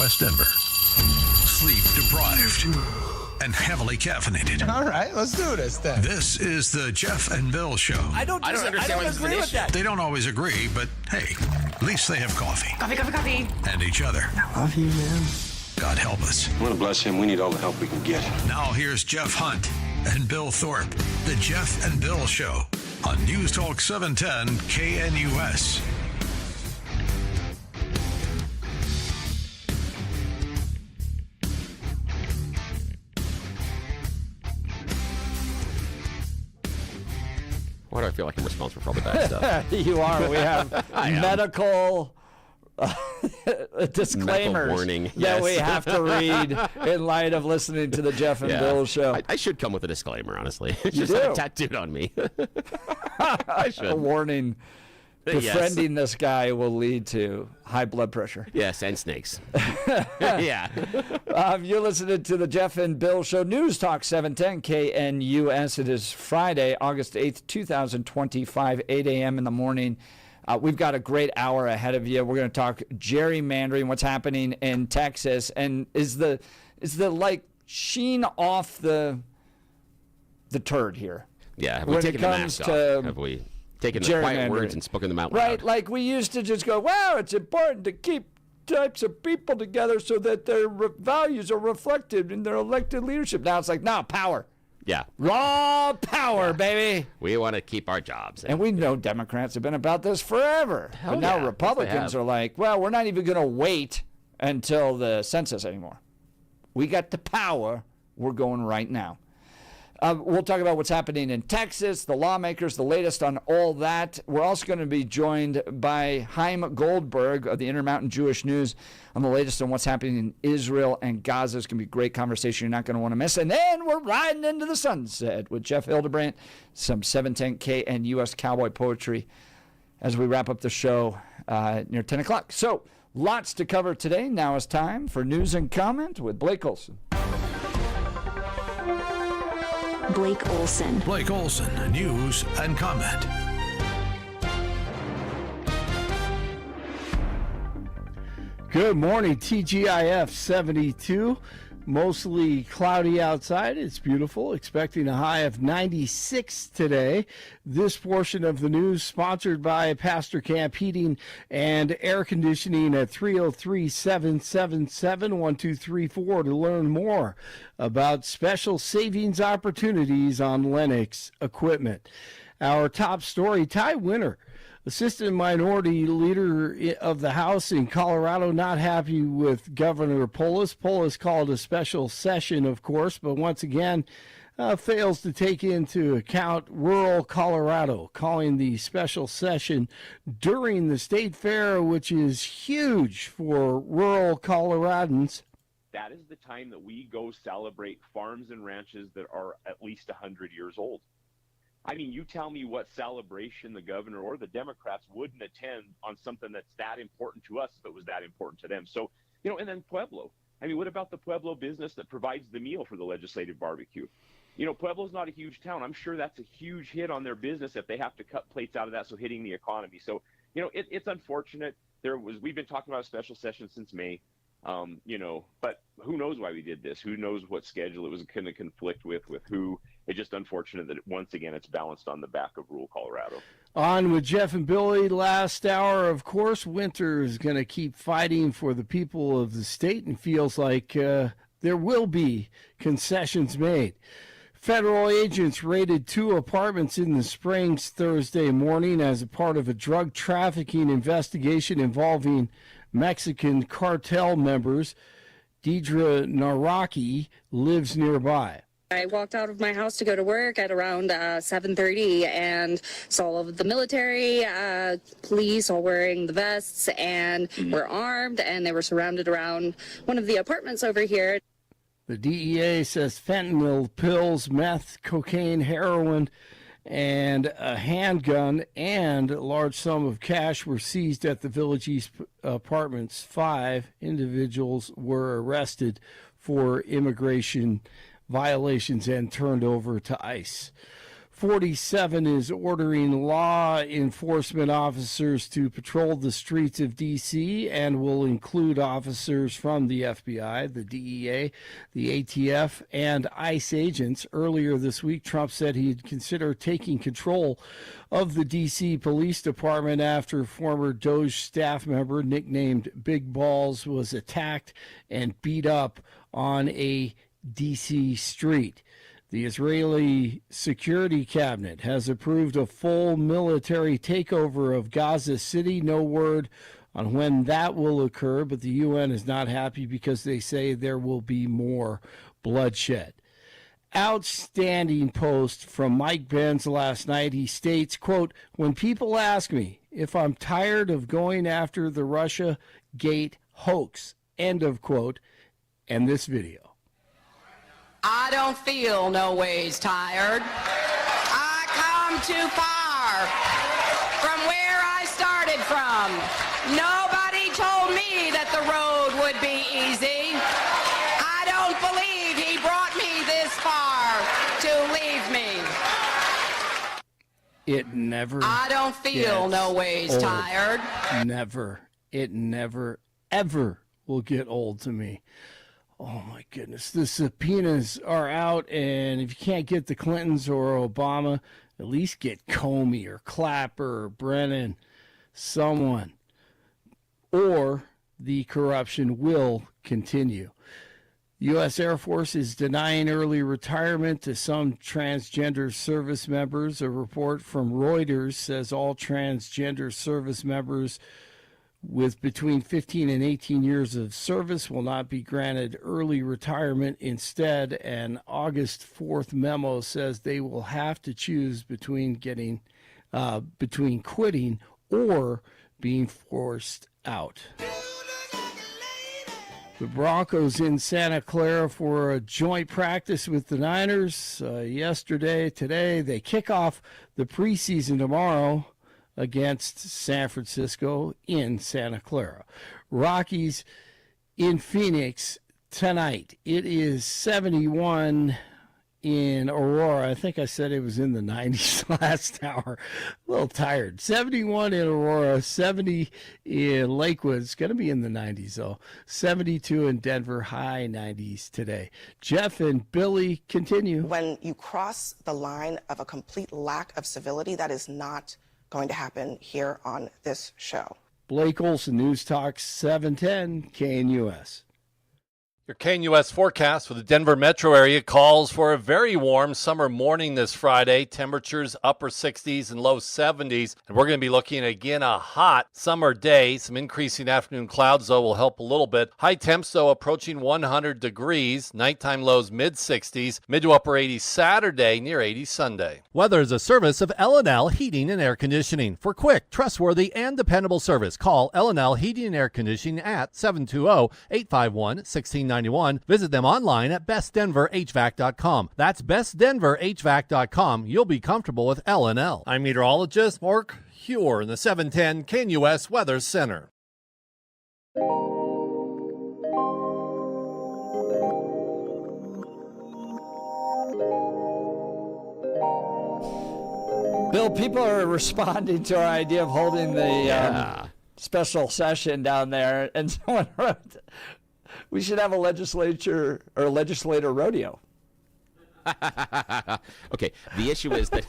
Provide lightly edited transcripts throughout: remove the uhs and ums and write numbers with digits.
West Denver. Sleep deprived and heavily caffeinated. All right, let's do this then. This is the Jeff and Bill Show. I don't agree with that. They don't always agree, but hey, at least they have coffee. Coffee. And each other. I love you, man. God help us. I want to bless him. We need all the help we can get. Now here's Jeff Hunt and Bill Thorpe. The Jeff and Bill Show on News Talk 710 KNUS. Why do I feel like I'm responsible for all the bad stuff? You are. We have medical disclaimers warning. that Yes. we have to read in light of listening to the Jeff and Bill Show. I should come with a disclaimer, honestly. You Just do. have it tattooed on me. I should. A warning. Befriending this guy will lead to high blood pressure. Yes, and snakes. Yeah. You're listening to the Jeff and Bill Show, News Talk 710 KNUS. It is Friday, August 8th, 2025, 8 a.m. in the morning. We've got a great hour ahead of you. We're going to talk gerrymandering, what's happening in Texas, and is the like sheen off the turd here. Yeah. Have we When taken it the comes mask to off? Have we taken the quiet words and spoken them out loud? Right, like we used to just go, wow, it's important to keep types of people together so that their values are reflected in their elected leadership. Now it's like, no, power. Yeah. Raw power, baby. We want to keep our jobs. And we know Democrats have been about this forever. Hell but now yeah, Republicans are like, well, we're not even going to wait until the census anymore. We got the power. We're going right now. We'll talk about what's happening in Texas, the lawmakers, the latest on all that. We're also going to be joined by Chaim Goldberg of the Intermountain Jewish News on the latest on what's happening in Israel and Gaza. It's going to be a great conversation you're not going to want to miss. And then we're riding into the sunset with Jeff Hildebrandt, some 710K and U.S. cowboy poetry as we wrap up the show near 10 o'clock. So lots to cover today. Now it's time for News and Comment with Blake Olson. Blake Olson. Blake Olson, News and Comment. Good morning, TGIF 72. Mostly cloudy outside. It's beautiful. Expecting a high of 96 today. This portion of the news sponsored by Pastor Camp Heating and Air Conditioning at 303-777-1234 to learn more about special savings opportunities on Lennox equipment. Our top story, Ty Winter, Assistant Minority Leader of the House in Colorado, not happy with Governor Polis. Polis called a special session, of course, but once again fails to take into account rural Colorado, calling the special session during the state fair, which is huge for rural Coloradans. That is the time that we go celebrate farms and ranches that are at least 100 years old. I mean, you tell me what celebration the governor or the Democrats wouldn't attend on something that's that important to us if it was that important to them. So, and then Pueblo. I mean, what about the Pueblo business that provides the meal for the legislative barbecue? Pueblo's not a huge town. I'm sure that's a huge hit on their business if they have to cut plates out of that, so hitting the economy. So, it's unfortunate. We've been talking about a special session since May. But who knows why we did this? Who knows what schedule it was going to conflict with who? It's just unfortunate that once again it's balanced on the back of rural Colorado. On with Jeff and Billy last hour. Of course, Winter is going to keep fighting for the people of the state and feels like there will be concessions made. Federal agents raided 2 apartments in the Springs Thursday morning as a part of a drug trafficking investigation involving Mexican cartel members. Deidre Naraki lives nearby. I walked out of my house to go to work at around 7:30 and saw all of the military, police all wearing the vests and were armed, and they were surrounded around one of the apartments over here. The DEA says fentanyl pills, meth, cocaine, heroin, and a handgun and a large sum of cash were seized at the Village East apartments. 5 individuals were arrested for immigration violations and turned over to ICE. 47 is ordering law enforcement officers to patrol the streets of D.C. and will include officers from the FBI, the DEA, the ATF, and ICE agents. Earlier this week, Trump said he'd consider taking control of the D.C. Police Department after former DOJ staff member nicknamed Big Balls was attacked and beat up on a D.C. street. The Israeli Security Cabinet has approved a full military takeover of Gaza City. No word on when that will occur, but the UN is not happy because they say there will be more bloodshed. Outstanding post from Mike Benz last night. He states, quote, "When people ask me if I'm tired of going after the Russia Gate hoax," end of quote, and this video. I don't feel no ways tired. I come too far from where I started from. Nobody told me that the road would be easy. I don't believe he brought me this far to leave me. It never. I don't feel no ways old. tired. Never. It never, ever will get old to me. Oh, my goodness. The subpoenas are out, and if you can't get the Clintons or Obama, at least get Comey or Clapper or Brennan, someone. Or the corruption will continue. U.S. Air Force is denying early retirement to some transgender service members. A report from Reuters says all transgender service members with between 15 and 18 years of service will not be granted early retirement. Instead, an August 4th memo says they will have to choose between quitting or being forced out. The Broncos in Santa Clara for a joint practice with the Niners today. They kick off the preseason tomorrow against San Francisco in Santa Clara. Rockies in Phoenix tonight. It is 71 in Aurora. I think I said it was in the 90s last hour. A little tired. 71 in Aurora, 70 in Lakewood. It's going to be in the 90s, though. 72 in Denver, high 90s today. Jeff and Billy continue. When you cross the line of a complete lack of civility, that is not going to happen here on this show. Blake Olson, News Talk 710 KNUS. Your KNUS forecast for the Denver metro area calls for a very warm summer morning this Friday. Temperatures upper 60s and low 70s. And we're going to be looking at, again, a hot summer day. Some increasing afternoon clouds, though, will help a little bit. High temps, though, approaching 100 degrees. Nighttime lows mid-60s. Mid to upper 80s Saturday, near 80 Sunday. Weather is a service of L&L Heating and Air Conditioning. For quick, trustworthy, and dependable service, call L&L Heating and Air Conditioning at 720-851-1690. Visit them online at bestdenverhvac.com. That's bestdenverhvac.com. You'll be comfortable with L&L. I'm meteorologist Mark Huer in the 710 KNUS Weather Center. Bill, people are responding to our idea of holding the special session down there, and someone wrote, we should have a legislator rodeo. Okay, the issue is that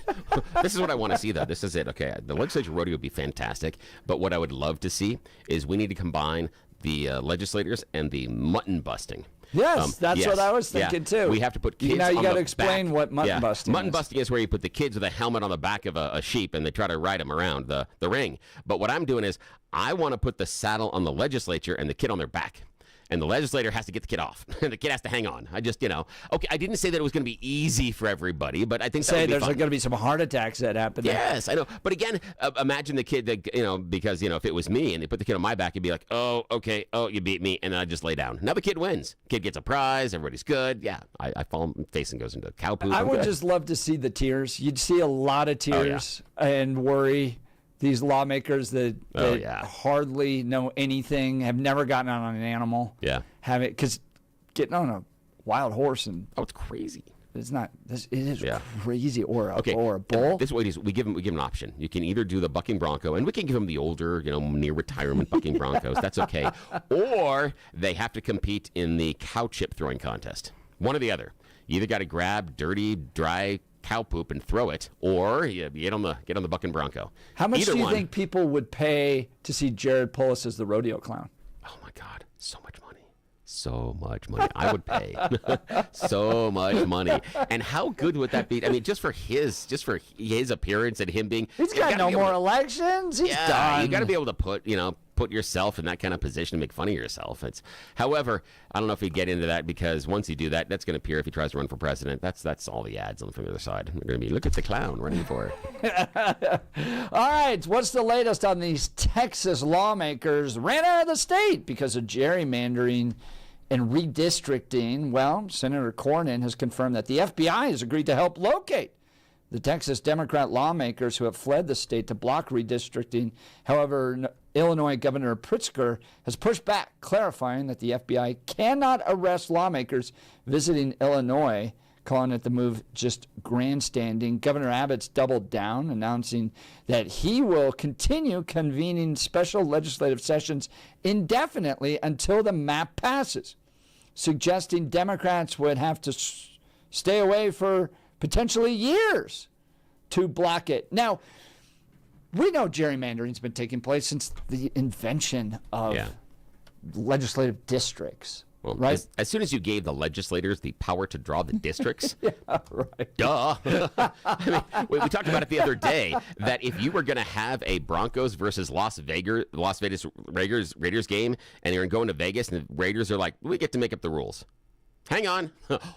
this is what I want to see, though. This is it. Okay, the legislature rodeo would be fantastic, but what I would love to see is we need to combine the legislators and the mutton busting. Yes, that's what I was thinking, too. We have to put kids now you got to explain what mutton busting is. Mutton busting is where you put the kids with a helmet on the back of a sheep and they try to ride them around the ring. But what I'm doing is I want to put the saddle on the legislature and the kid on their back. And the legislator has to get the kid off. And the kid has to hang on. I just, okay, I didn't say that it was going to be easy for everybody, but I think that would be there's fun. going to be some heart attacks that happen there. Yes, I know. But again, imagine the kid that, because, if it was me and they put the kid on my back, you'd be like, oh, okay, oh, you beat me. And then I just lay down. Now the kid wins. Kid gets a prize. Everybody's good. Yeah, I fall face and goes into cow poop. I would just love to see the tears. You'd see a lot of tears and worry. These lawmakers that hardly know anything, have never gotten on an animal. Yeah. Because getting on a wild horse and it's crazy. It's not. It is crazy. Or a bull. This way, we give him an option. You can either do the bucking bronco, and we can give him the older, near retirement bucking broncos. That's okay. Or they have to compete in the cow chip throwing contest. One or the other. You either got to grab dirty, dry cow poop and throw it, or you get on the bucking bronco. How much do you think people would pay to see Jared Polis as the rodeo clown? Oh my God, so much money. So much money. I would pay so much money. And how good would that be? I mean, just for his appearance and him being. He's got no more elections. He's done. You got to be able to put yourself in that kind of position to make fun of yourself. However, I don't know if he'd get into that, because once you do that, that's going to appear if he tries to run for president. That's all the ads from the other side. They're going to be, look at the clown running for it. All right, what's the latest on these Texas lawmakers ran out of the state because of gerrymandering and redistricting? Well, Senator Cornyn has confirmed that the FBI has agreed to help locate the Texas Democrat lawmakers who have fled the state to block redistricting. However, Illinois Governor Pritzker has pushed back, clarifying that the FBI cannot arrest lawmakers visiting Illinois, calling it the move just grandstanding. Governor Abbott's doubled down, announcing that he will continue convening special legislative sessions indefinitely until the map passes, suggesting Democrats would have to stay away for potentially years to block it. Now, we know gerrymandering's been taking place since the invention of legislative districts. Well, right? As soon as you gave the legislators the power to draw the districts, right. Duh. I mean, we talked about it the other day, that if you were going to have a Broncos versus Las Vegas Raiders game, and you're going to Vegas, and the Raiders are like, we get to make up the rules. Hang on.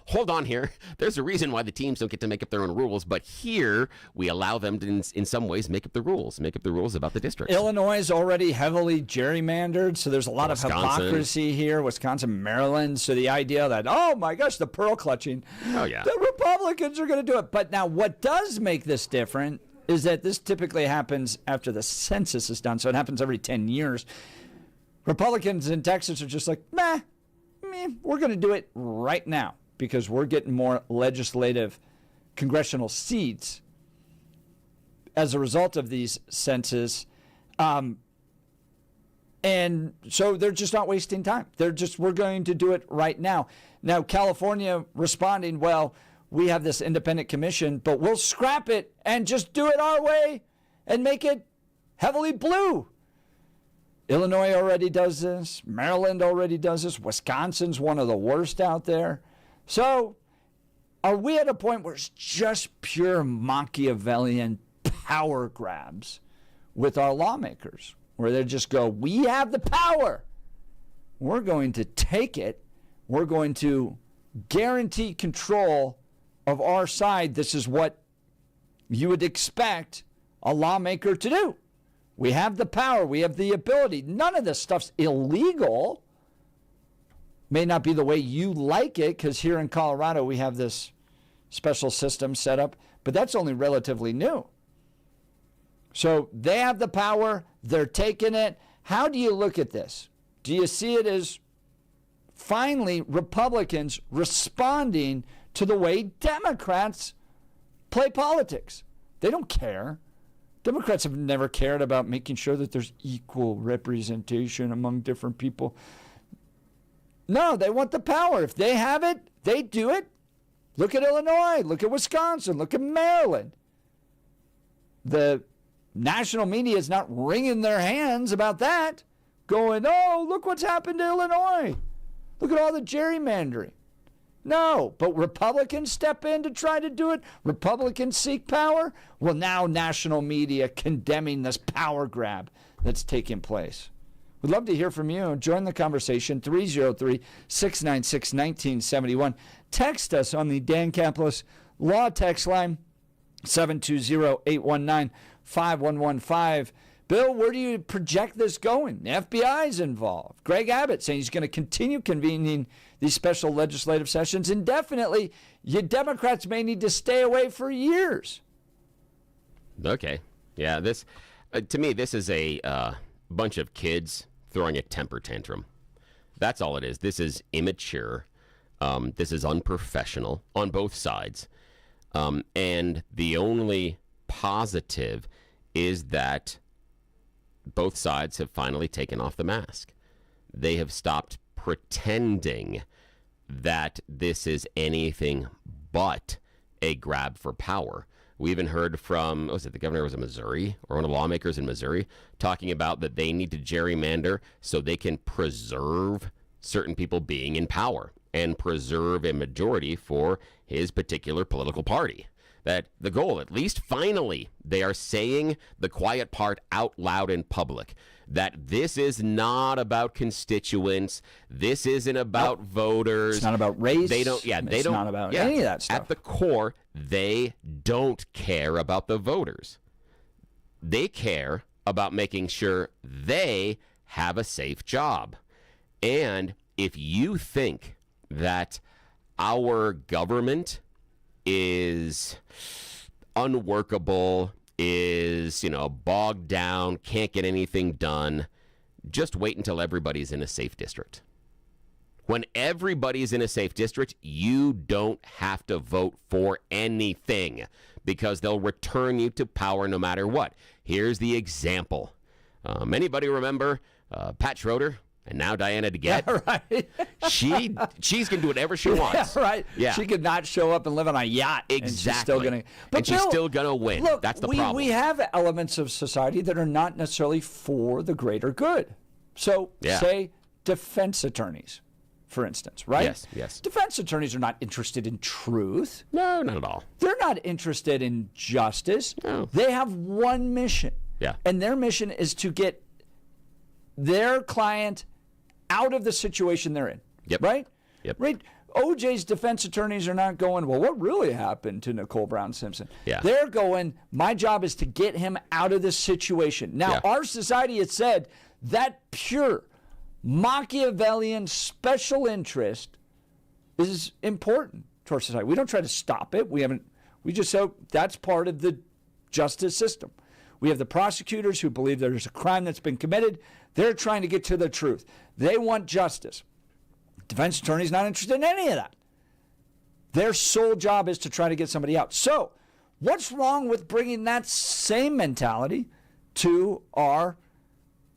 Hold on here. There's a reason why the teams don't get to make up their own rules, but here we allow them to, in some ways, make up the rules about the districts. Illinois is already heavily gerrymandered, so there's a lot of hypocrisy here. Wisconsin, Maryland. So the idea that, oh my gosh, the pearl clutching. Oh, yeah. The Republicans are going to do it. But now what does make this different is that this typically happens after the census is done, so it happens every 10 years. Republicans in Texas are just like, meh. We're going to do it right now because we're getting more legislative congressional seats as a result of these census. And so they're just not wasting time. We're going to do it right now. Now, California responding, well, we have this independent commission, but we'll scrap it and just do it our way and make it heavily blue. Illinois already does this. Maryland already does this. Wisconsin's one of the worst out there. So are we at a point where it's just pure Machiavellian power grabs with our lawmakers, where they just go, we have the power. We're going to take it. We're going to guarantee control of our side. This is what you would expect a lawmaker to do. We have the power. We have the ability. None of this stuff's illegal. May not be the way you like it, because here in Colorado we have this special system set up, but that's only relatively new. So they have the power. They're taking it. How do you look at this? Do you see it as finally Republicans responding to the way Democrats play politics? They don't care. Democrats have never cared about making sure that there's equal representation among different people. No, they want the power. If they have it, they do it. Look at Illinois. Look at Wisconsin. Look at Maryland. The national media is not wringing their hands about that, going, oh, look what's happened to Illinois. Look at all the gerrymandering. No, but Republicans step in to try to do it. Republicans seek power. Well, now national media condemning this power grab that's taking place. We'd love to hear from you. Join the conversation, 303-696-1971. Text us on the Dan Caplis Law text line, 720-819-5115. Bill, where do you project this going? The FBI is involved. Greg Abbott saying he's going to continue convening these special legislative sessions indefinitely. You Democrats may need to stay away for years. Okay. Yeah, this, to me, this is a bunch of kids throwing a temper tantrum. That's all it is. This is immature. This is unprofessional on both sides. And the only positive is that both sides have finally taken off the mask. They have stopped pretending that this is anything but a grab for power. We even heard from, the governor was in Missouri, or one of the lawmakers in Missouri, talking about that they need to gerrymander so they can preserve certain people being in power and preserve a majority for his particular political party. That the goal, at least finally, they are saying the quiet part out loud in public, that this is not about constituents. This isn't about voters. It's not about race. They don't. Yeah, it's not about any of that stuff. At the core, they don't care about the voters. They care about making sure they have a safe job. And if you think that our government is unworkable, is, bogged down, can't get anything done, just wait until everybody's in a safe district. When everybody's in a safe district, you don't have to vote for anything because they'll return you to power no matter what. Here's the example. Anybody remember Pat Schroeder? And now Diana DeGette. Yeah, right. she's going to do whatever she wants. Yeah, right. Yeah. She could not show up and live on a yacht. Exactly. And she's still going to win. Look, that's the problem. We have elements of society that are not necessarily for the greater good. So, say defense attorneys, for instance, right? Yes. Defense attorneys are not interested in truth. No, not at all. They're not interested in justice. No. They have one mission. Yeah. And their mission is to get their client out of the situation they're in. Yep. Right? Yep. Right? OJ's defense attorneys are not going, well, what really happened to Nicole Brown Simpson? Yeah. They're going, my job is to get him out of this situation. Now, our society has said that pure Machiavellian special interest is important to our society. We don't try to stop it. We just say that's part of the justice system. We have the prosecutors who believe there's a crime that's been committed. They're trying to get to the truth. They want justice. Defense attorney's not interested in any of that. Their sole job is to try to get somebody out. So, what's wrong with bringing that same mentality to our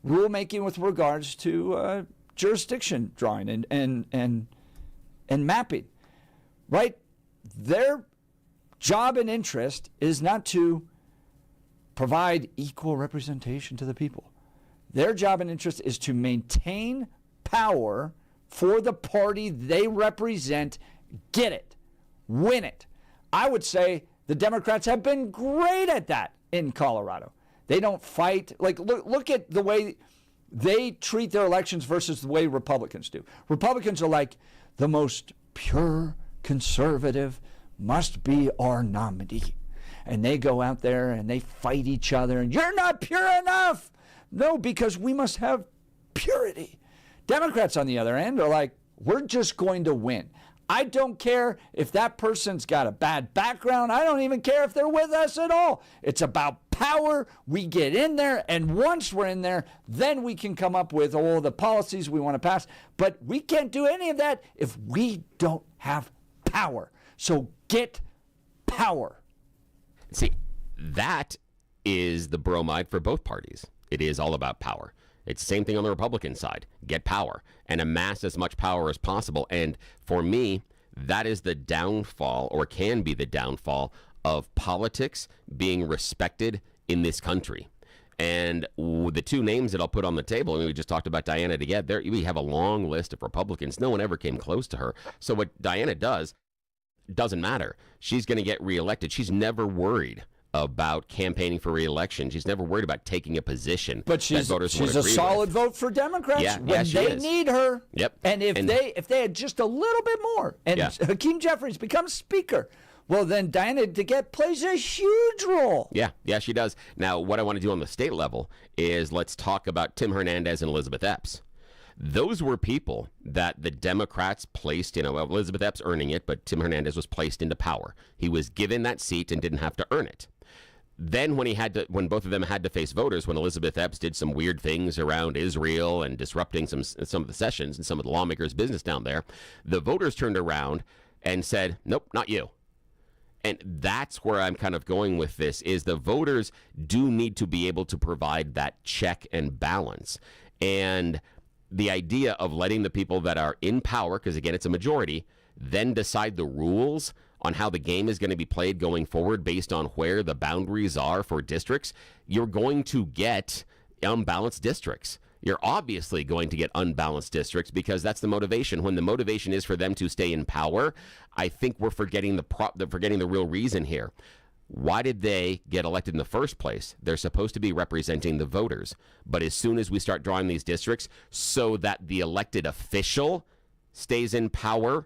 rulemaking with regards to jurisdiction drawing and mapping? Right? Their job and interest is not to provide equal representation to the people. Their job and interest is to maintain power for the party they represent, get it, win it. I would say the Democrats have been great at that in Colorado. They don't fight. Like, look at the way they treat their elections versus the way Republicans do. Republicans are like, the most pure conservative must be our nominee. And they go out there and they fight each other, and you're not pure enough. No, because we must have purity. Democrats, on the other end, are like, we're just going to win. I don't care if that person's got a bad background. I don't even care if they're with us at all. It's about power. We get in there, and once we're in there, then we can come up with all the policies we want to pass. But we can't do any of that if we don't have power. So get power. See, that is the bromide for both parties. It is all about power. It's the same thing on the Republican side. Get power and amass as much power as possible. And for me, that is the downfall, or can be the downfall, of politics being respected in this country. And the two names that I'll put on the table, we just talked about Diana DeGette. There, we have a long list of Republicans. No one ever came close to her. So what Diana does doesn't matter. She's going to get reelected. She's never worried about campaigning for re-election. She's never worried about taking a position. But she's a solid vote for Democrats when they need her. Yep. And if they had just a little bit more, and Hakeem Jeffries becomes Speaker, well, then Diana DeGette plays a huge role. Yeah, she does. Now, what I want to do on the state level is let's talk about Tim Hernandez and Elizabeth Epps. Those were people that the Democrats placed, Elizabeth Epps earning it, but Tim Hernandez was placed into power. He was given that seat and didn't have to earn it. then when both of them had to face voters, when Elizabeth Epps did some weird things around Israel and disrupting some of the sessions and some of the lawmakers' business down there, the voters turned around and said, nope, not you. And that's where I'm kind of going with this, is the voters do need to be able to provide that check and balance. And the idea of letting the people that are in power, because again, it's a majority, then decide the rules on how the game is going to be played going forward based on where the boundaries are for districts, you're going to get unbalanced districts. You're obviously going to get unbalanced districts because that's the motivation. When the motivation is for them to stay in power, I think we're forgetting the real reason here. Why did they get elected in the first place? They're supposed to be representing the voters. But as soon as we start drawing these districts so that the elected official stays in power,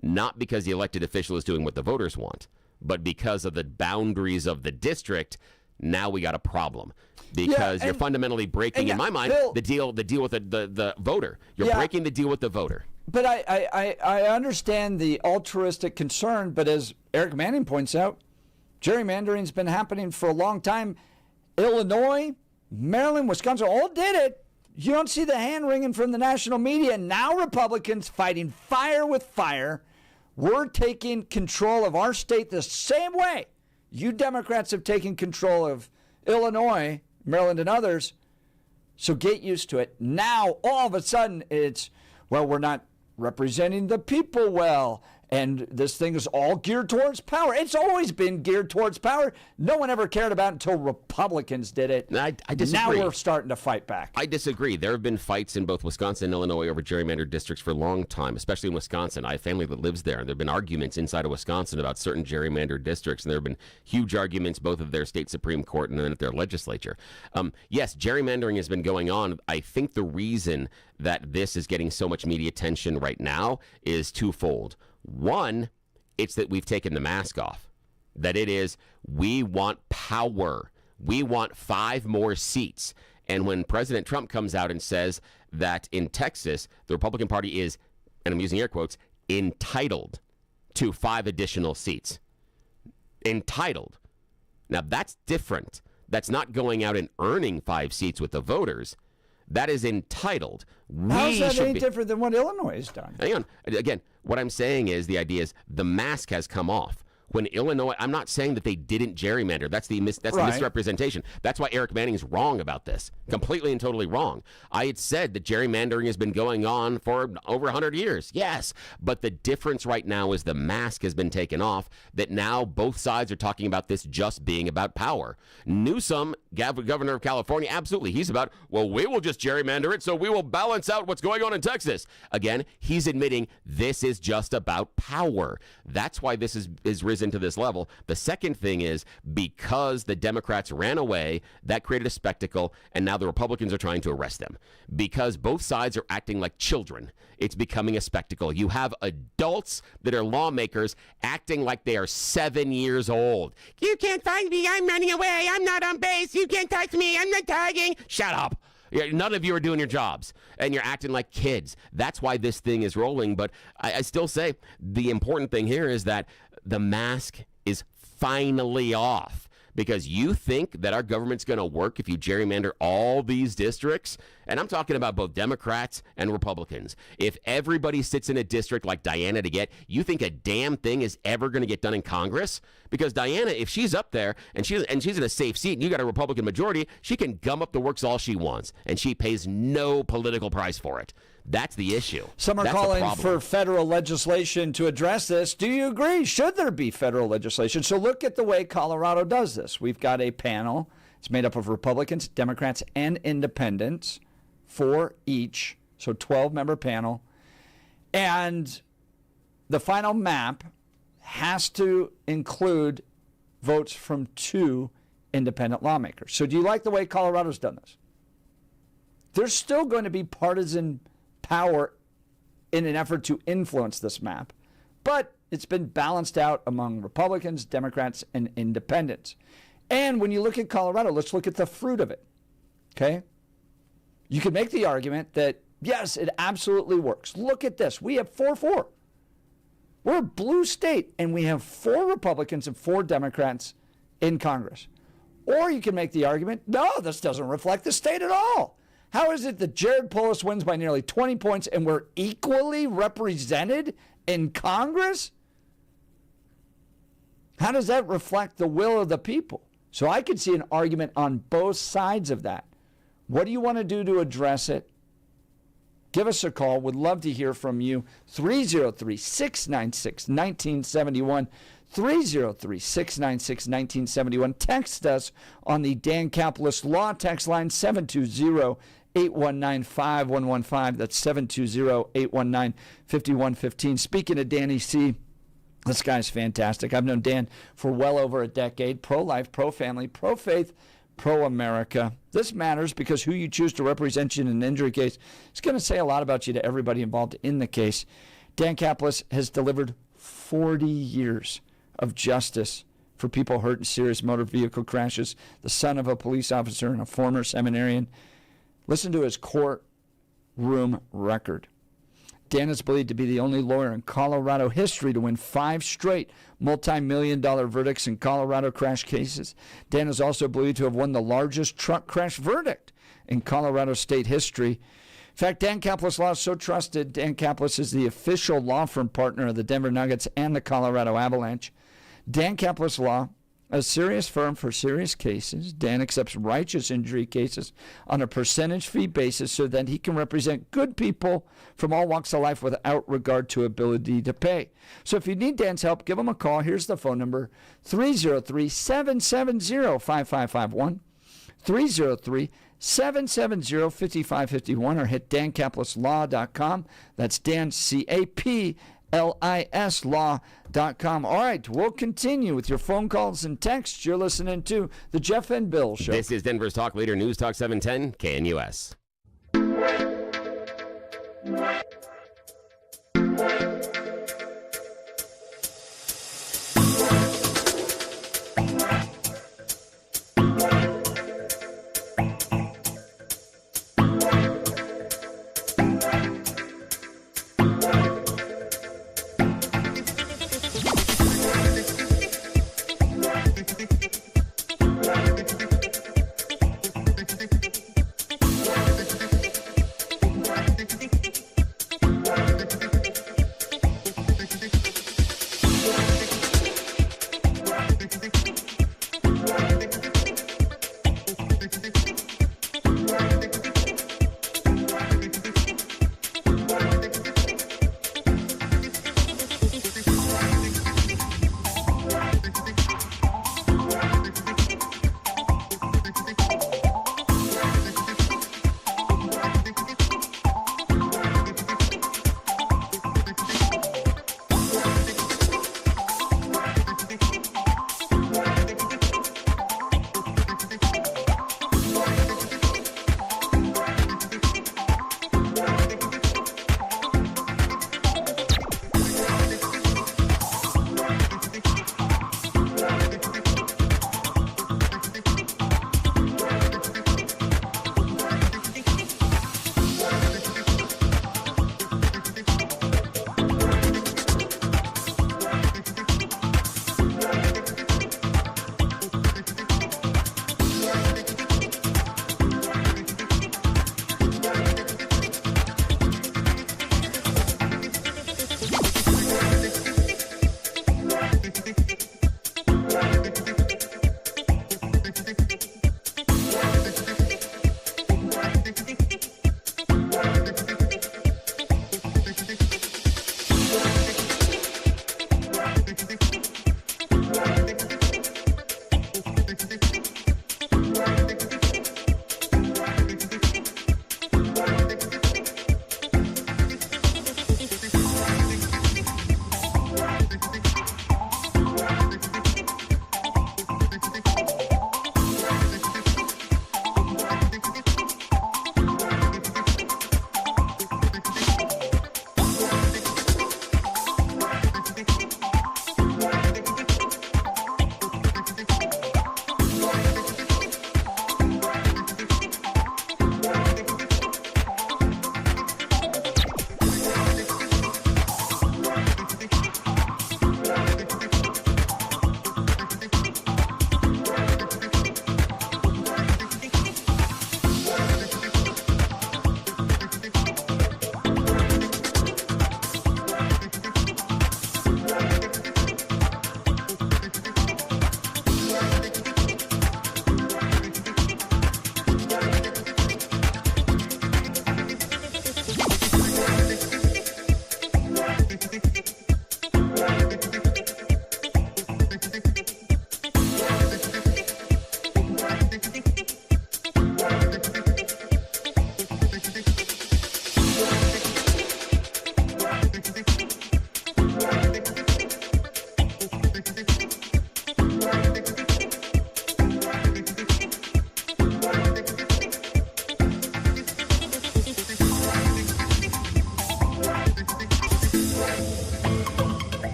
not because the elected official is doing what the voters want, but because of the boundaries of the district, now we got a problem. Because you're fundamentally breaking, in my mind, Bill, the deal with the voter. You're breaking the deal with the voter. But I understand the altruistic concern, but as Eric Manning points out, gerrymandering's been happening for a long time. Illinois, Maryland, Wisconsin all did it. You don't see the hand wringing from the national media. Now Republicans fighting fire with fire. We're taking control of our state the same way you Democrats have taken control of Illinois, Maryland, and others. So get used to it. Now, all of a sudden, it's, well, we're not representing the people well, and this thing is all geared towards power. It's always been geared towards power. No one ever cared about it until Republicans did it. I disagree. Now we're starting to fight back. I disagree. There have been fights in both Wisconsin and Illinois over gerrymandered districts for a long time, especially in Wisconsin. I have family that lives there, and there have been arguments inside of Wisconsin about certain gerrymandered districts, and there have been huge arguments both of their state Supreme Court and then at their legislature. Yes, gerrymandering has been going on. I think the reason that this is getting so much media attention right now is twofold. One, it's that we've taken the mask off. That it is, we want power. We want 5 more seats. And when President Trump comes out and says that in Texas, the Republican Party is, and I'm using air quotes, entitled to 5 additional seats. Entitled. Now, that's different. That's not going out and earning 5 seats with the voters. That is entitled. How is that any different than what Illinois has done? Hang on. Again, what I'm saying is the idea is the mask has come off. When Illinois, I'm not saying that they didn't gerrymander. That's the misrepresentation. That's why Eric Manning is wrong about this. Completely and totally wrong. I had said that gerrymandering has been going on for over 100 years. Yes. But the difference right now is the mask has been taken off, that now both sides are talking about this just being about power. Newsom, governor of California, absolutely. He's about, well, we will just gerrymander it so we will balance out what's going on in Texas. Again, he's admitting this is just about power. That's why this is risen to this level. The second thing is because the Democrats ran away, that created a spectacle, and now the Republicans are trying to arrest them. Because both sides are acting like children, it's becoming a spectacle. You have adults that are lawmakers acting like they are 7 years old. You can't find me, I'm running away, I'm not on base, you can't touch me, I'm not tagging. Shut up. None of you are doing your jobs, and you're acting like kids. That's why this thing is rolling. But I still say the important thing here is that the mask is finally off, because you think that our government's going to work if you gerrymander all these districts. And I'm talking about both Democrats and Republicans. If everybody sits in a district like Diana to get, you think a damn thing is ever going to get done in Congress? Because Diana, if she's up there and she's in a safe seat and you got a Republican majority, she can gum up the works all she wants, and she pays no political price for it. That's the issue. Some are calling for federal legislation to address this. Do you agree? Should there be federal legislation? So look at the way Colorado does this. We've got a panel. It's made up of Republicans, Democrats, and independents, 4 each, so 12-member panel. And the final map has to include votes from 2 independent lawmakers. So do you like the way Colorado's done this? There's still going to be partisan power in an effort to influence this map, but it's been balanced out among Republicans, Democrats, and independents. And when you look at Colorado, let's look at the fruit of it, okay? You could make the argument that, yes, it absolutely works. Look at this. We have 4-4. We're a blue state, and we have 4 Republicans and 4 Democrats in Congress. Or you can make the argument, no, this doesn't reflect the state at all. How is it that Jared Polis wins by nearly 20 points and we're equally represented in Congress? How does that reflect the will of the people? So I could see an argument on both sides of that. What do you want to do to address it? Give us a call. Would love to hear from you. 303-696-1971. 303-696-1971. Text us on the Dan Caplis Law text line, 720-819-5115. That's 720-819-5115. Speaking of Danny C., this guy's fantastic. I've known Dan for well over a decade. Pro-life, pro-family, pro-faith, pro-America. This matters because who you choose to represent you in an injury case is going to say a lot about you to everybody involved in the case. Dan Caplis has delivered 40 years of justice for people hurt in serious motor vehicle crashes, the son of a police officer and a former seminarian. Listen to his courtroom record. Dan is believed to be the only lawyer in Colorado history to win 5 straight multi-million-dollar verdicts in Colorado crash cases. Dan is also believed to have won the largest truck crash verdict in Colorado state history. In fact, Dan Caplis Law is so trusted, Dan Caplis is the official law firm partner of the Denver Nuggets and the Colorado Avalanche. Dan Caplis Law, a serious firm for serious cases. Dan accepts righteous injury cases on a percentage fee basis so that he can represent good people from all walks of life without regard to ability to pay. So if you need Dan's help, give him a call. Here's the phone number, 303-770-5551, 303-770-5551, or hit dancaplisLaw.com. That's Dan, C-A-P-L-I-S law.com. All right, we'll continue with your phone calls and texts. You're listening to The Jeff and Bill Show. This is Denver's Talk Leader, News Talk 710, KNUS.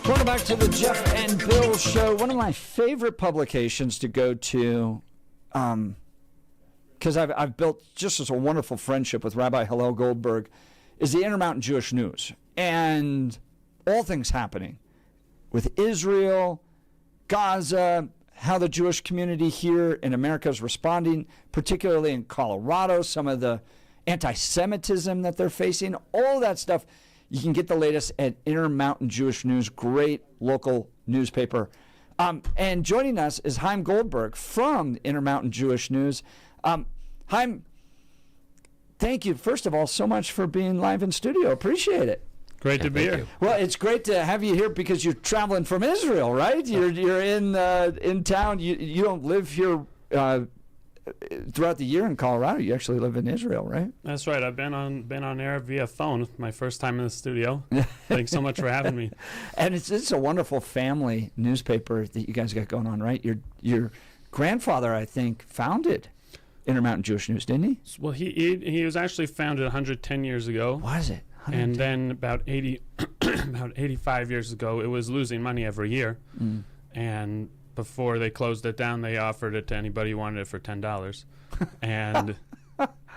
Welcome back to the Jeff and Bill Show. One of my favorite publications to go to, because I've built just as a wonderful friendship with Rabbi Hillel Goldberg, is the Intermountain Jewish News. And all things happening with Israel, Gaza, how the Jewish community here in America is responding, particularly in Colorado, some of the anti-Semitism that they're facing, all that stuff. You can get the latest at Intermountain Jewish News, great local newspaper. And joining us is Chaim Goldberg from Intermountain Jewish News. Chaim, thank you, first of all, so much for being live in studio. Appreciate it. Great to be here. Well, it's great to have you here because you're traveling from Israel, right? You're in town. You don't live here throughout the year in Colorado. You actually live in Israel, right? That's right. I've been on air via phone. My first time in the studio. Thanks so much for having me. And it's a wonderful family newspaper that you guys got going on, right? Your grandfather, I think, founded Intermountain Jewish News, didn't he? Well, he was actually founded 110 years ago. Was it? And then about 85 years ago, it was losing money every year. And before they closed it down, they offered it to anybody who wanted it for $10. And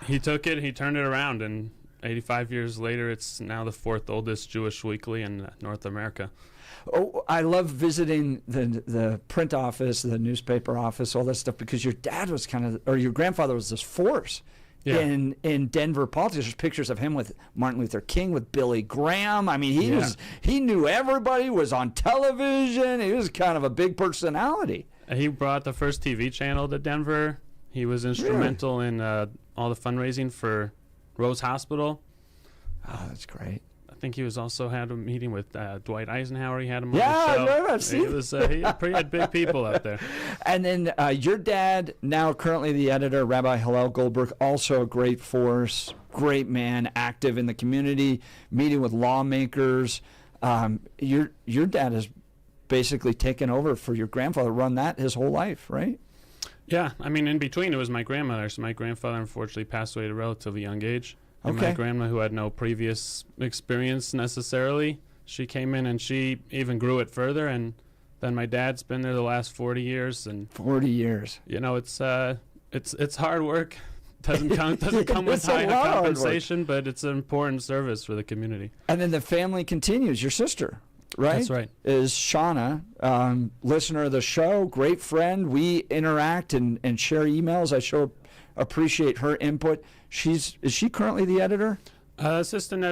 he took it, he turned it around, and 85 years later, it's now the fourth oldest Jewish weekly in North America. Oh, I love visiting the print office, the newspaper office, all that stuff, because your dad was your grandfather was this force in Denver politics. There's pictures of him with Martin Luther King, with Billy Graham. I mean, he knew everybody, was on television. He was kind of a big personality. He brought the first TV channel to Denver. He was instrumental in all the fundraising for Rose Hospital. Oh, that's great. I think he had a meeting with Dwight Eisenhower. He had him on the show. I've seen. He had big people out there. And then your dad, now currently the editor, Rabbi Hillel Goldberg, also a great force, great man, active in the community, meeting with lawmakers. Your dad has basically taken over for your grandfather, run that his whole life, right? Yeah, I mean, in between it was my grandmother. So my grandfather unfortunately passed away at a relatively young age. And my grandma, who had no previous experience necessarily, she came in and she even grew it further. And then my dad's been there the last 40 years. And 40 years. You know, it's hard work. Doesn't come with high compensation, but it's an important service for the community. And then the family continues. Your sister, right? That's right. Is Shauna, listener of the show, great friend. We interact and share emails. I appreciate her input. Is she currently the editor? Assistant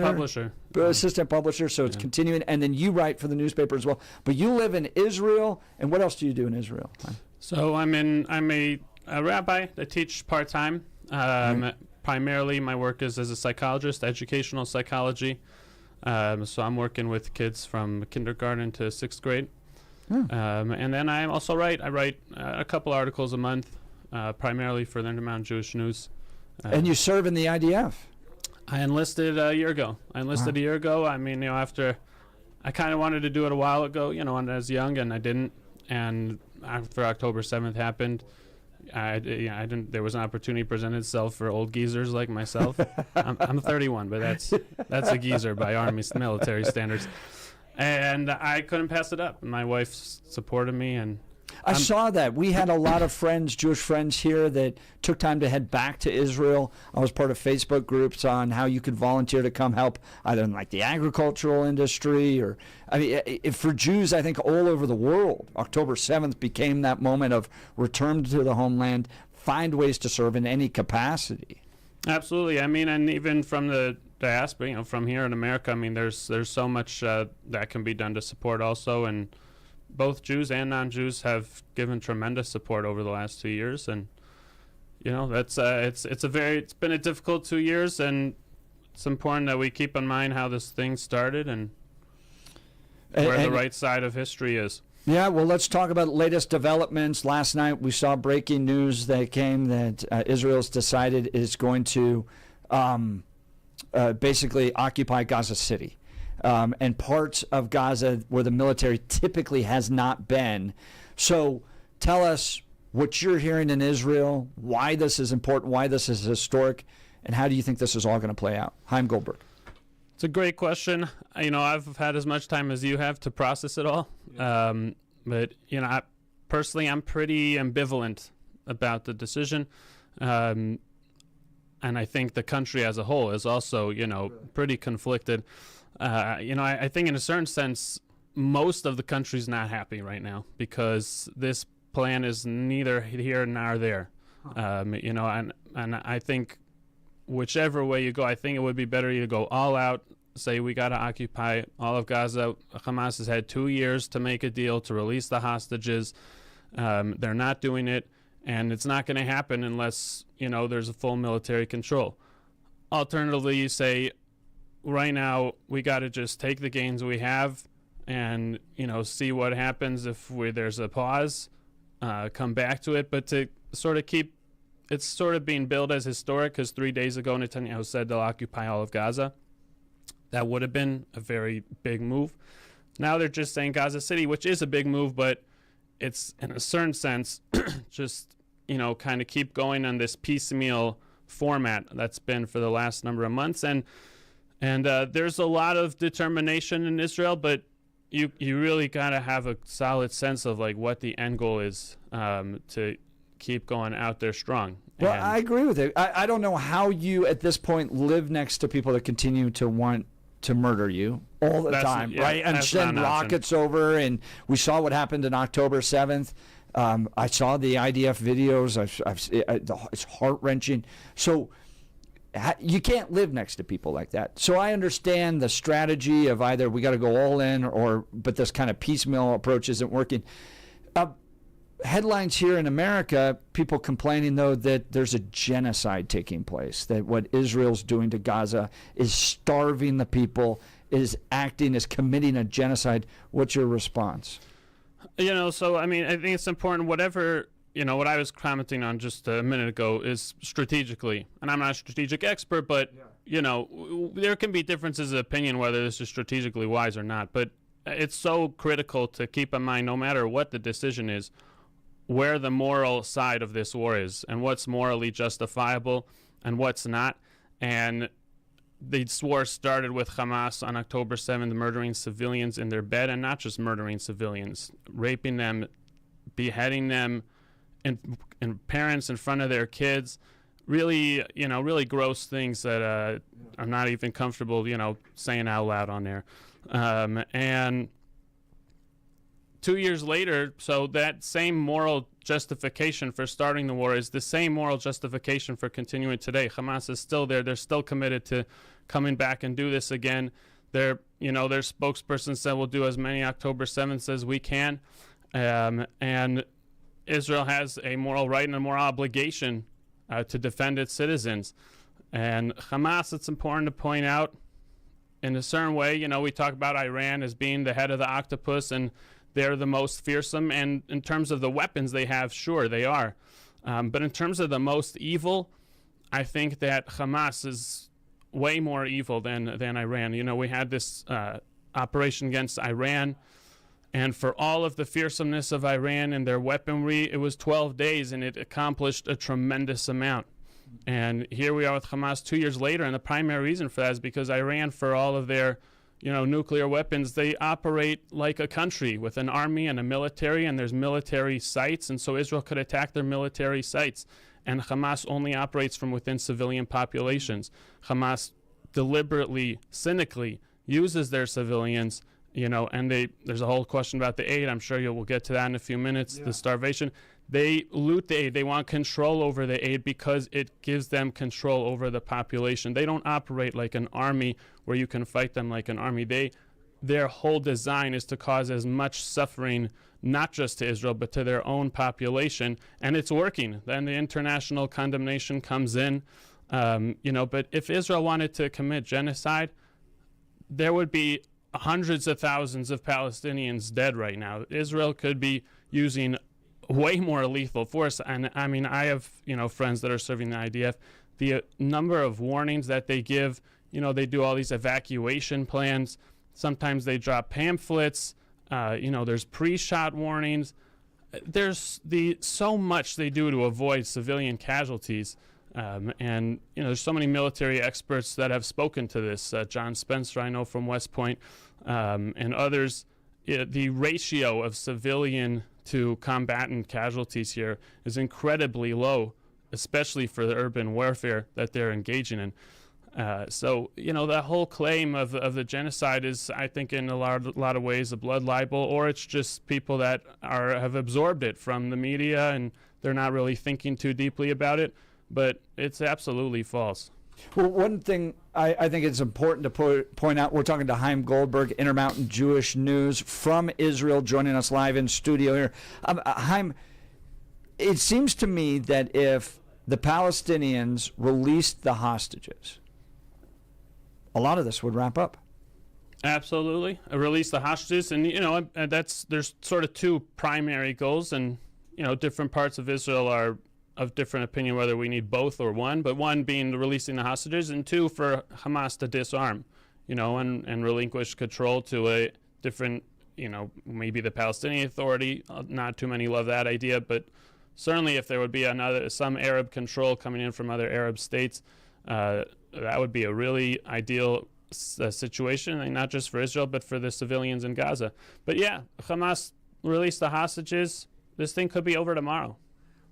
publisher. Assistant publisher, so it's continuing. And then you write for the newspaper as well. But you live in Israel, and what else do you do in Israel? So I'm a rabbi. I teach part-time. Primarily, my work is as a psychologist, educational psychology. So I'm working with kids from kindergarten to 6th grade. And then I also write. I write a couple articles a month, primarily for the Intermountain Jewish News. And you serve in the IDF? I enlisted a year ago. I mean, after I kind of wanted to do it a while ago, when I was young, and I didn't. And after October 7th happened, I didn't. There was an opportunity presented itself for old geezers like myself. I'm 31, but that's a geezer by Army military standards. And I couldn't pass it up. My wife supported me, and I saw that. We had a lot of friends, Jewish friends here, that took time to head back to Israel. I was part of Facebook groups on how you could volunteer to come help either in like the agricultural industry or, for Jews, I think all over the world, October 7th became that moment of return to the homeland, find ways to serve in any capacity. Absolutely. I mean, and even from the diaspora, from here in America, I mean, there's so much that can be done to support also, and both Jews and non-Jews have given tremendous support over the last 2 years, and That's it's been a difficult 2 years, and it's important that we keep in mind how this thing started and where the right side of history is. Yeah, well, let's talk about latest developments. Last night we saw breaking news that came that Israel's decided it's going to basically occupy Gaza City and parts of Gaza where the military typically has not been. So tell us what you're hearing in Israel, why this is important, why this is historic, and how do you think this is all going to play out? Chaim Goldberg. It's a great question. I've had as much time as you have to process it all. But I'm pretty ambivalent about the decision. And I think the country as a whole is also, pretty conflicted. I think in a certain sense, most of the country's not happy right now because this plan is neither here nor there. And I think whichever way you go, I think it would be better you go all out, say we got to occupy all of Gaza. Hamas has had 2 years to make a deal to release the hostages. They're not doing it, and it's not going to happen unless, there's a full military control. Alternatively, you say, right now, we got to just take the gains we have and, see what happens if there's a pause, come back to it, but to sort of keep it's sort of being billed as historic because 3 days ago Netanyahu said they'll occupy all of Gaza. That would have been a very big move. Now they're just saying Gaza City, which is a big move, but it's in a certain sense just, kind of keep going on this piecemeal format that's been for the last number of months. And there's a lot of determination in Israel, but you really got to have a solid sense of like what the end goal is to keep going out there strong. Well, I agree with it. I don't know how you at this point live next to people that continue to want to murder you all the time, right? And send rockets over. And we saw what happened on October 7th. I saw the IDF videos. It's heart-wrenching. So you can't live next to people like that. So I understand the strategy of either we got to go all in but this kind of piecemeal approach isn't working. Headlines here in America, people complaining, though, that there's a genocide taking place, that what Israel's doing to Gaza is starving the people, is committing a genocide. What's your response? I think it's important, whatever, what I was commenting on just a minute ago is strategically, and I'm not a strategic expert, but, there can be differences of opinion whether this is strategically wise or not, but it's so critical to keep in mind, no matter what the decision is, where the moral side of this war is and what's morally justifiable and what's not. And this war started with Hamas on October 7th murdering civilians in their bed, and not just murdering civilians, raping them, beheading them, and parents in front of their kids. Really, really gross things that I'm not even comfortable, saying out loud on there. And 2 years later, so that same moral justification for starting the war is the same moral justification for continuing today. Hamas is still there. They're still committed to coming back and do this again. Their spokesperson said we'll do as many October 7th as we can. And Israel has a moral right and a moral obligation to defend its citizens. And Hamas, it's important to point out, in a certain way, we talk about Iran as being the head of the octopus, and they're the most fearsome, and in terms of the weapons they have, sure, they are. But in terms of the most evil, I think that Hamas is way more evil than Iran. We had this operation against Iran, and for all of the fearsomeness of Iran and their weaponry, it was 12 days, and it accomplished a tremendous amount. And here we are with Hamas 2 years later, and the primary reason for that is because Iran, for all of their nuclear weapons, they operate like a country with an army and a military, and there's military sites, and so Israel could attack their military sites. And Hamas only operates from within civilian populations. Hamas deliberately, cynically uses their civilians, and there's a whole question about the aid. I'm sure we'll get to that in a few minutes, the starvation. They loot the aid. They want control over the aid because it gives them control over the population. They don't operate like an army where you can fight them like an army. Their whole design is to cause as much suffering, not just to Israel, but to their own population. And it's working. Then the international condemnation comes in. But if Israel wanted to commit genocide, there would be hundreds of thousands of Palestinians dead right now. Israel could be using way more lethal force. And I mean, I have, friends that are serving the IDF. The number of warnings that they give, they do all these evacuation plans. Sometimes they drop pamphlets. There's pre-shot warnings. There's so much they do to avoid civilian casualties. There's so many military experts that have spoken to this. John Spencer, I know from West Point, and others. The ratio of civilian to combatant casualties here is incredibly low, especially for the urban warfare that they're engaging in. The whole claim of the genocide is, I think, in a lot of ways a blood libel, or it's just people that have absorbed it from the media and they're not really thinking too deeply about it. But it's absolutely false. Well, one thing I think it's important to point out, we're talking to Chaim Goldberg, Intermountain Jewish News from Israel, joining us live in studio here. Chaim, it seems to me that if the Palestinians released the hostages, a lot of this would wrap up. Absolutely. Release the hostages. And, there's sort of two primary goals. And, different parts of Israel are of different opinion whether we need both or one, but one being releasing the hostages, and two for Hamas to disarm, and relinquish control to a different, maybe the Palestinian Authority. Not too many love that idea, but certainly if there would be some Arab control coming in from other Arab states, that would be a really ideal situation, and not just for Israel, but for the civilians in Gaza. But yeah, Hamas release the hostages. This thing could be over tomorrow.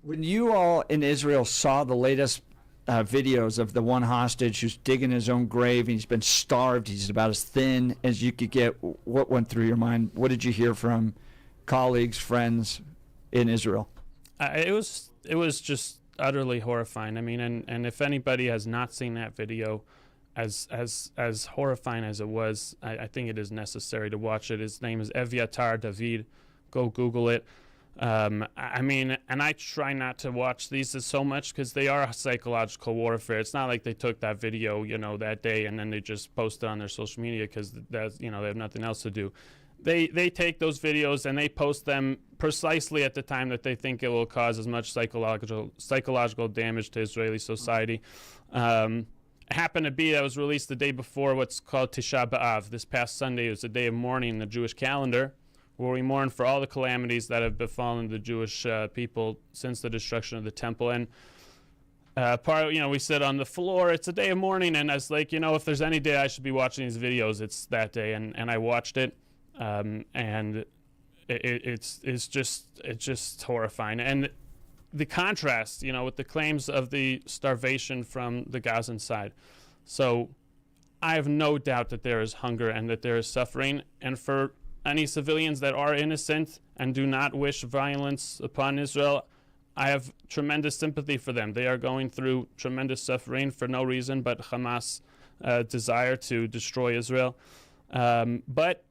When you all in Israel saw the latest videos of the one hostage who's digging his own grave, and he's been starved, he's about as thin as you could get, what went through your mind? What did you hear from colleagues, friends in Israel? It was just utterly horrifying. I mean, and if anybody has not seen that video, as horrifying as it was, I think it is necessary to watch it. His name is Evyatar David. Go Google it. And I try not to watch these so much because they are psychological warfare. It's not like they took that video, that day and then they just post it on their social media because they have nothing else to do. They take those videos and they post them precisely at the time that they think it will cause as much psychological damage to Israeli society. Happened to be that was released the day before what's called Tisha B'Av. This past Sunday was a day of mourning in the Jewish calendar, where we mourn for all the calamities that have befallen the Jewish people since the destruction of the temple. And we sit on the floor. It's a day of mourning, and I was like, if there's any day I should be watching these videos, it's that day. And I watched it, and it's just horrifying. And the contrast, with the claims of the starvation from the Gazan side. So I have no doubt that there is hunger and that there is suffering, and for any civilians that are innocent and do not wish violence upon Israel, I have tremendous sympathy for them. They are going through tremendous suffering for no reason but Hamas' desire to destroy Israel. But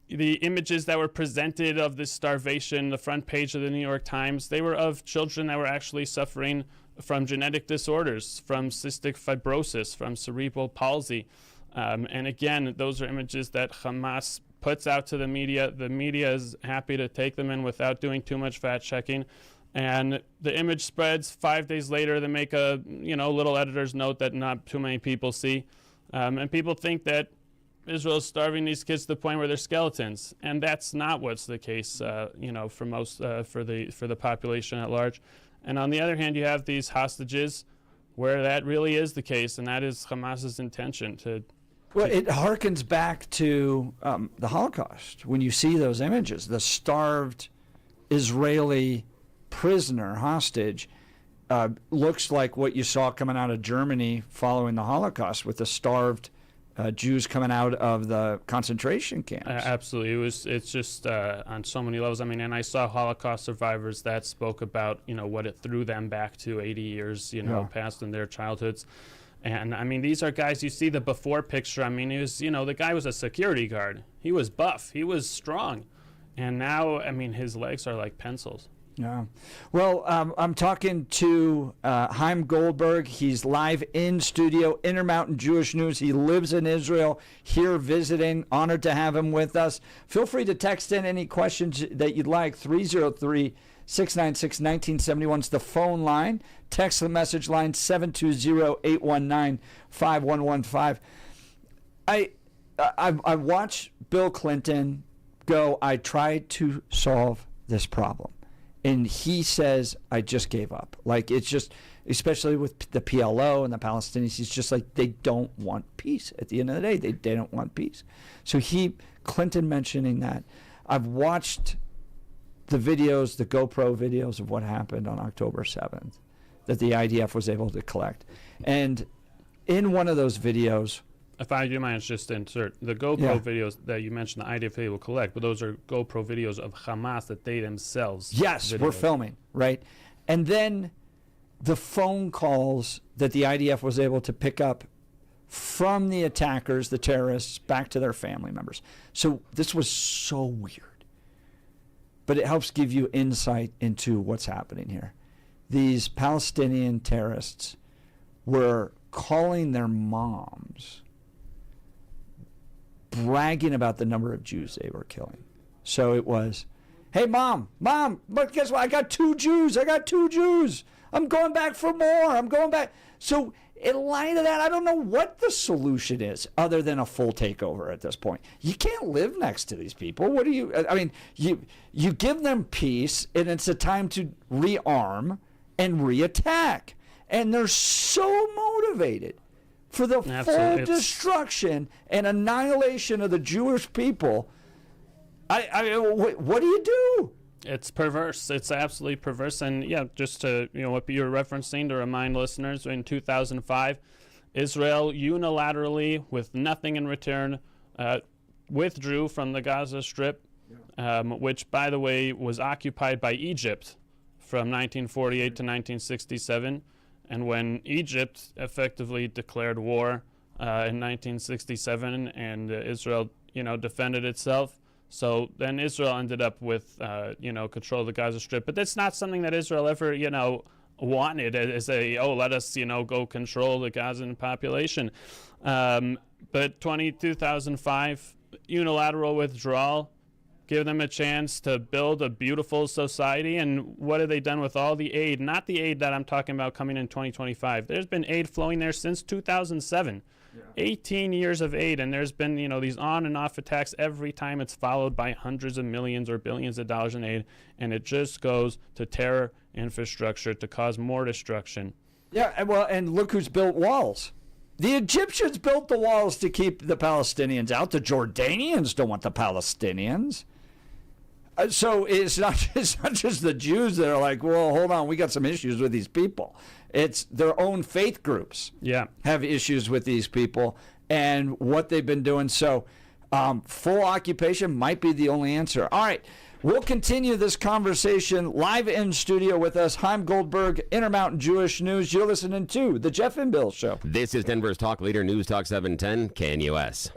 the images that were presented of this starvation, the front page of the New York Times, they were of children that were actually suffering from genetic disorders, from cystic fibrosis, from cerebral palsy. And again, those are images that Hamas puts out to the media. The media is happy to take them in without doing too much fact checking. And the image spreads. 5 days later, they make a little editor's note that not too many people see. And people think that Israel is starving these kids to the point where they're skeletons. And that's not what's the case, for most, for the population at large. And on the other hand, you have these hostages where that really is the case, and that is Hamas's intention to. Well, it harkens back to the Holocaust when you see those images. The starved Israeli prisoner, hostage, looks like what you saw coming out of Germany following the Holocaust with the starved Jews coming out of the concentration camps. Absolutely. It's just on so many levels. I mean, and I saw Holocaust survivors that spoke about, what it threw them back to 80 years, past in their childhoods. And I mean, these are guys, you see the before picture. I mean, he was, the guy was a security guard. He was buff. He was strong. And now, I mean, his legs are like pencils. Yeah. Well, I'm talking to Chaim Goldberg. He's live in studio, Intermountain Jewish News. He lives in Israel, here visiting. Honored to have him with us. Feel free to text in any questions that you'd like. 303-696-1971 is the phone line. Text the message line 720-819-5115. I watched Bill Clinton go, I tried to solve this problem. And he says, I just gave up. Like, it's just, especially with the PLO and the Palestinians, he's just like, they don't want peace. At the end of the day, they don't want peace. So Clinton mentioning that. I've watched the videos, the GoPro videos of what happened on October 7th that the IDF was able to collect. And in one of those videos, if I do mind, just insert the GoPro videos that you mentioned, the IDF will collect, but those are GoPro videos of Hamas that they themselves we're filming, right? And then the phone calls that the IDF was able to pick up from the attackers, the terrorists, back to their family members. So this was so weird. But it helps give you insight into what's happening here. These Palestinian terrorists were calling their moms, bragging about the number of Jews they were killing. So it was, hey, mom, but guess what? I got 2 Jews. I'm going back for more. I'm going back. So in light of that, I don't know what the solution is other than a full takeover at this point. You can't live next to these people. What do you, I mean, you give them peace, and it's a time to rearm and reattack. And they're so motivated for the full destruction and annihilation of the Jewish people. I mean, what do you do? It's perverse. It's absolutely perverse. And yeah, just to, what you're referencing, to remind listeners, in 2005, Israel unilaterally, with nothing in return, withdrew from the Gaza Strip, which, by the way, was occupied by Egypt from 1948 to 1967. And when Egypt effectively declared war in 1967 and Israel, defended itself, so then Israel ended up with, control of the Gaza Strip. But that's not something that Israel ever, wanted as let us, go control the Gazan population. But 2005, unilateral withdrawal, give them a chance to build a beautiful society. And what have they done with all the aid? Not the aid that I'm talking about coming in 2025. There's been aid flowing there since 2007. 18 years of aid, and there's been, these on and off attacks every time. It's followed by hundreds of millions or billions of dollars in aid, and it just goes to terror infrastructure to cause more destruction. Yeah, well, and look who's built walls. The Egyptians built the walls to keep the Palestinians out. The Jordanians don't want the Palestinians. So it's not just the Jews that are like, well, hold on, we got some issues with these people. It's their own faith groups have issues with these people and what they've been doing. So full occupation might be the only answer. All right, we'll continue this conversation live in studio with us. Chaim Goldberg, Intermountain Jewish News. You're listening to The Jeff and Bill Show. This is Denver's talk leader, News Talk 710, KNUS.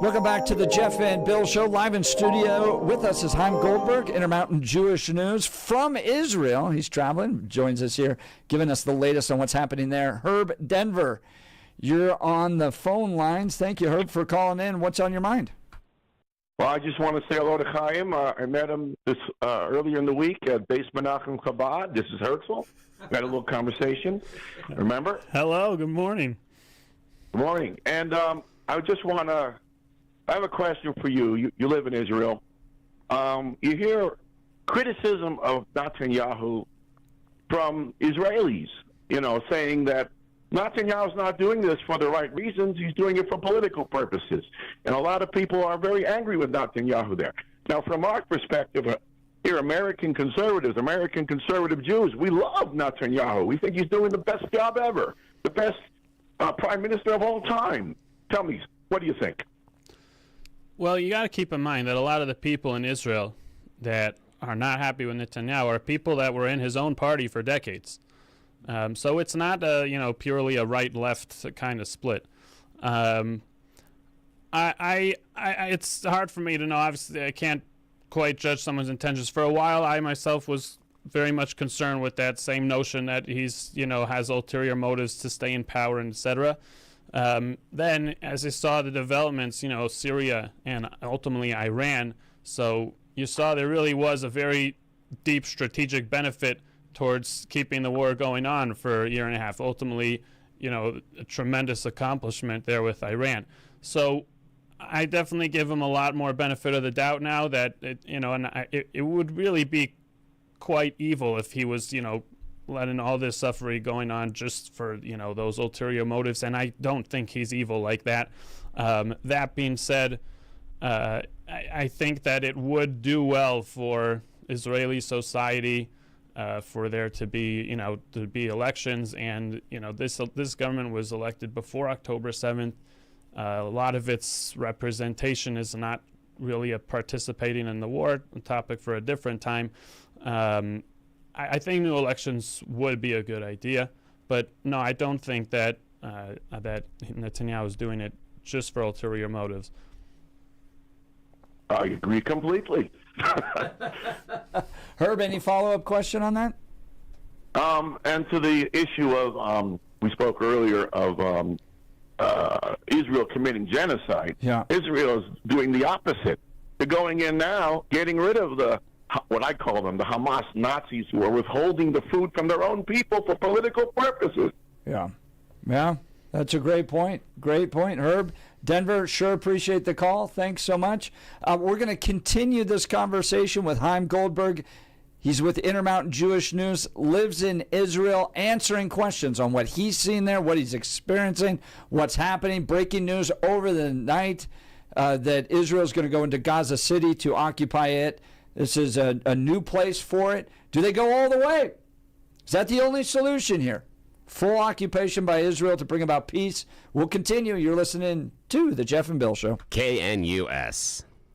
Welcome back to the Jeff and Bill Show. Live in studio with us is Chaim Goldberg, Intermountain Jewish News from Israel. He's traveling, joins us here, giving us the latest on what's happening there. Herb Denver, you're on the phone lines. Thank you, Herb, for calling in. What's on your mind? Well, I just want to say hello to Chaim. I met him this earlier in the week at Beis Menachem Chabad. This is Herzl. We had a little conversation. Remember? Hello. Good morning. Good morning. And I just want to. I have a question for you. You live in Israel. You hear criticism of Netanyahu from Israelis. Saying that Netanyahu's not doing this for the right reasons. He's doing it for political purposes. And a lot of people are very angry with Netanyahu there. Now, from our perspective, here, American conservatives, American conservative Jews, we love Netanyahu. We think he's doing the best job ever, the best prime minister of all time. Tell me, what do you think? Well, you got to keep in mind that a lot of the people in Israel that are not happy with Netanyahu are people that were in his own party for decades. So it's not purely a right-left kind of split. It's hard for me to know. Obviously, I can't quite judge someone's intentions. For a while, I myself was very much concerned with that same notion that he's has ulterior motives to stay in power, and etc. Then, as I saw the developments, Syria and ultimately Iran, so you saw there really was a very deep strategic benefit towards keeping the war going on for a year and a half. Ultimately, a tremendous accomplishment there with Iran. So I definitely give him a lot more benefit of the doubt now that, it would really be quite evil if he was, letting all this suffering going on just for, those ulterior motives. And I don't think he's evil like that. That being said, I think that it would do well for Israeli society for there to be, elections, and this government was elected before October 7th. A lot of its representation is not really a participating in the war, a topic for a different time. I think new elections would be a good idea, but no, I don't think that that Netanyahu is doing it just for ulterior motives. I agree completely. Herb, any follow-up question on that? And to the issue of, we spoke earlier of Israel committing genocide. Yeah. Israel is doing the opposite. They're going in now, getting rid of what I call them, the Hamas Nazis, who are withholding the food from their own people for political purposes. Yeah. Yeah, that's a great point. Great point, Herb. Denver, sure appreciate the call. Thanks so much. We're going to continue this conversation with Chaim Goldberg. He's with Intermountain Jewish News, lives in Israel, answering questions on what he's seen there, what he's experiencing, what's happening. Breaking news over the night that Israel's going to go into Gaza City to occupy it. This is a new place for it. Do they go all the way? Is that the only solution here? Full occupation by Israel to bring about peace. We'll continue. You're listening to The Jeff and Bill Show. KNUS.